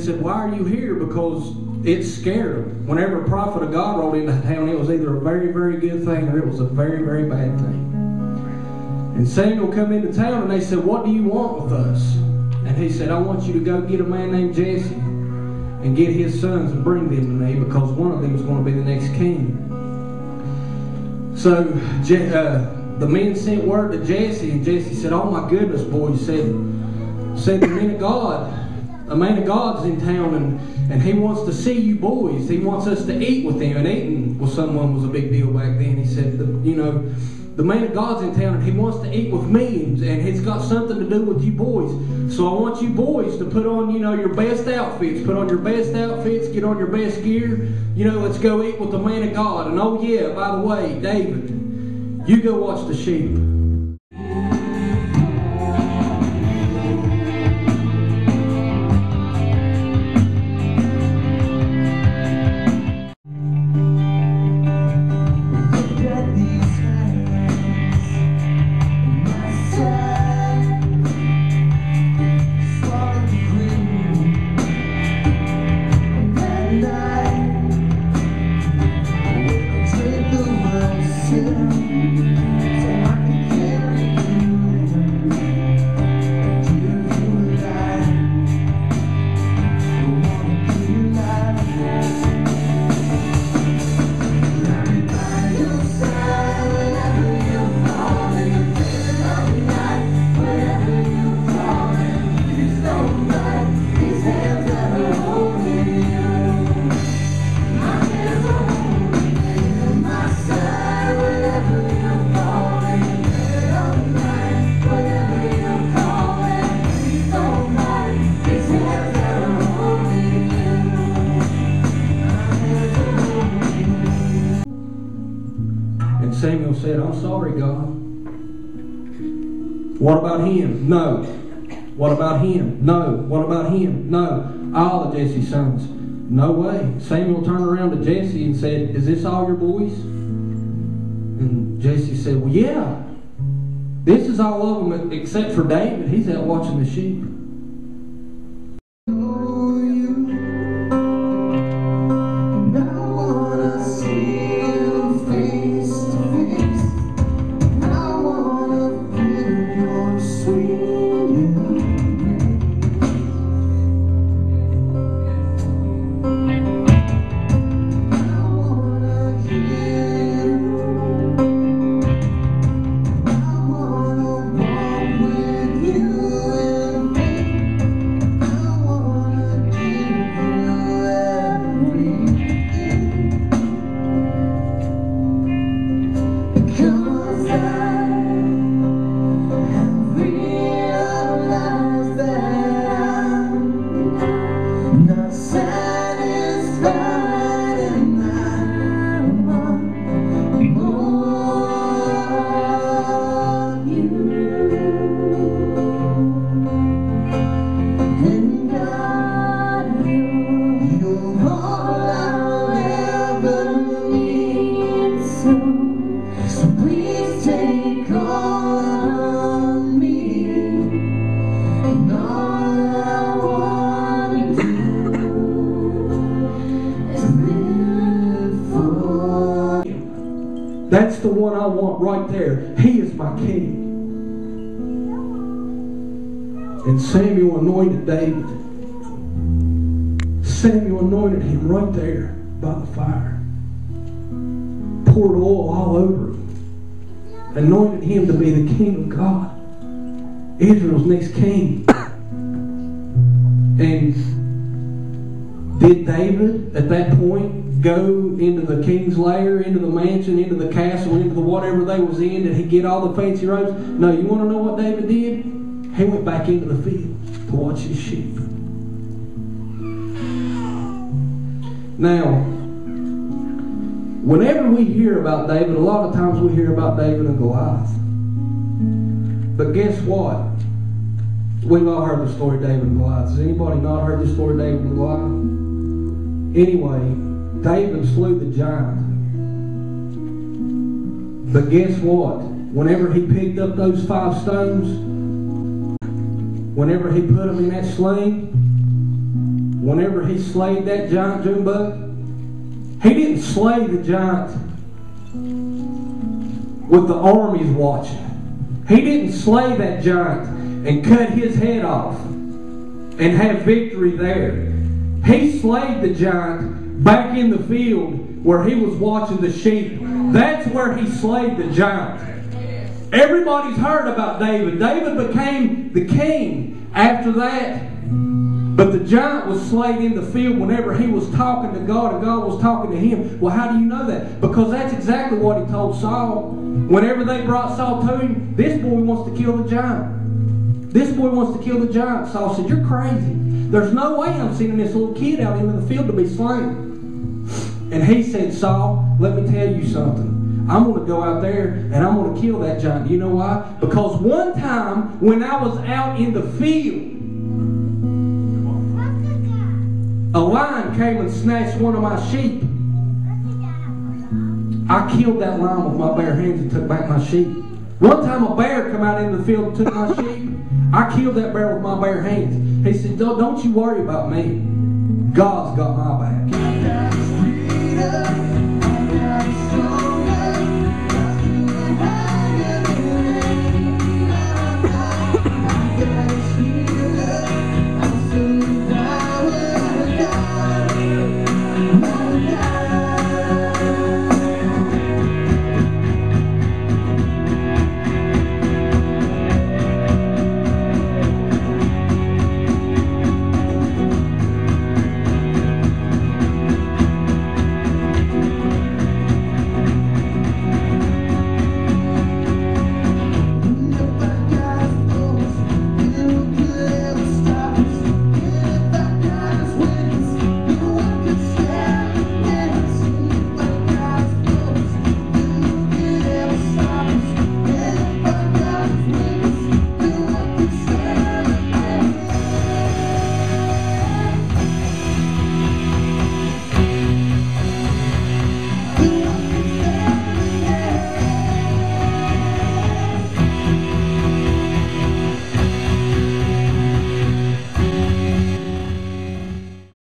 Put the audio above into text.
said, why are you here? Because it scared them. Whenever a prophet of God rolled into town, it was either a very, very good thing or it was a very, very bad thing. And Samuel come into town and they said, what do you want with us? And he said, I want you to go get a man named Jesse and get his sons and bring them to me, because one of them is going to be the next king. So the men sent word to Jesse, and Jesse said, oh my goodness, boys, said the man of God, a man of God's in town, and he wants to see you boys. He wants us to eat with him. And eating with someone was a big deal back then. He said, the man of God's in town and he wants to eat with me, and it's got something to do with you boys. So I want you boys to put on, your best outfits. Put on your best outfits, get on your best gear. Let's go eat with the man of God. And oh yeah, by the way, David, you go watch the sheep. Samuel said, I'm sorry, God. What about him? No. What about him? No. What about him? No. All of Jesse's sons. No way. Samuel turned around to Jesse and said, is this all your boys? And Jesse said, well, yeah. This is all of them except for David. He's out watching the sheep. That's the one I want right there. He is my king. And Samuel anointed David. Samuel anointed him right there by the fire. Poured oil all over him. Anointed him to be the king of God. Israel's next king. And did David at that point go into the king's lair, into the mansion, into the castle, into the whatever they was in? Did he get all the fancy robes? No, you want to know what David did? He went back into the field to watch his sheep. Now, whenever we hear about David, a lot of times we hear about David and Goliath. But guess what? We've all heard the story of David and Goliath. Has anybody not heard the story of David and Goliath? Anyway, David slew the giant. But guess what? Whenever he picked up those 5 stones, whenever he put them in that sling, whenever he slayed that giant, Junebug, he didn't slay the giant with the armies watching. He didn't slay that giant and cut his head off and have victory there. He slayed the giant back in the field where he was watching the sheep. That's where he slayed the giant. Everybody's heard about David. David became the king after that. But the giant was slain in the field whenever he was talking to God and God was talking to him. Well, how do you know that? Because that's exactly what he told Saul. Whenever they brought Saul to him, this boy wants to kill the giant. This boy wants to kill the giant. Saul said, you're crazy. There's no way I'm sending this little kid out into the field to be slain. And he said, Saul, let me tell you something. I'm going to go out there and I'm going to kill that giant. Do you know why? Because one time when I was out in the field, a lion came and snatched one of my sheep. I killed that lion with my bare hands and took back my sheep. One time a bear come out in the field and took my sheep. I killed that bear with my bare hands. He said, don't you worry about me. God's got my back.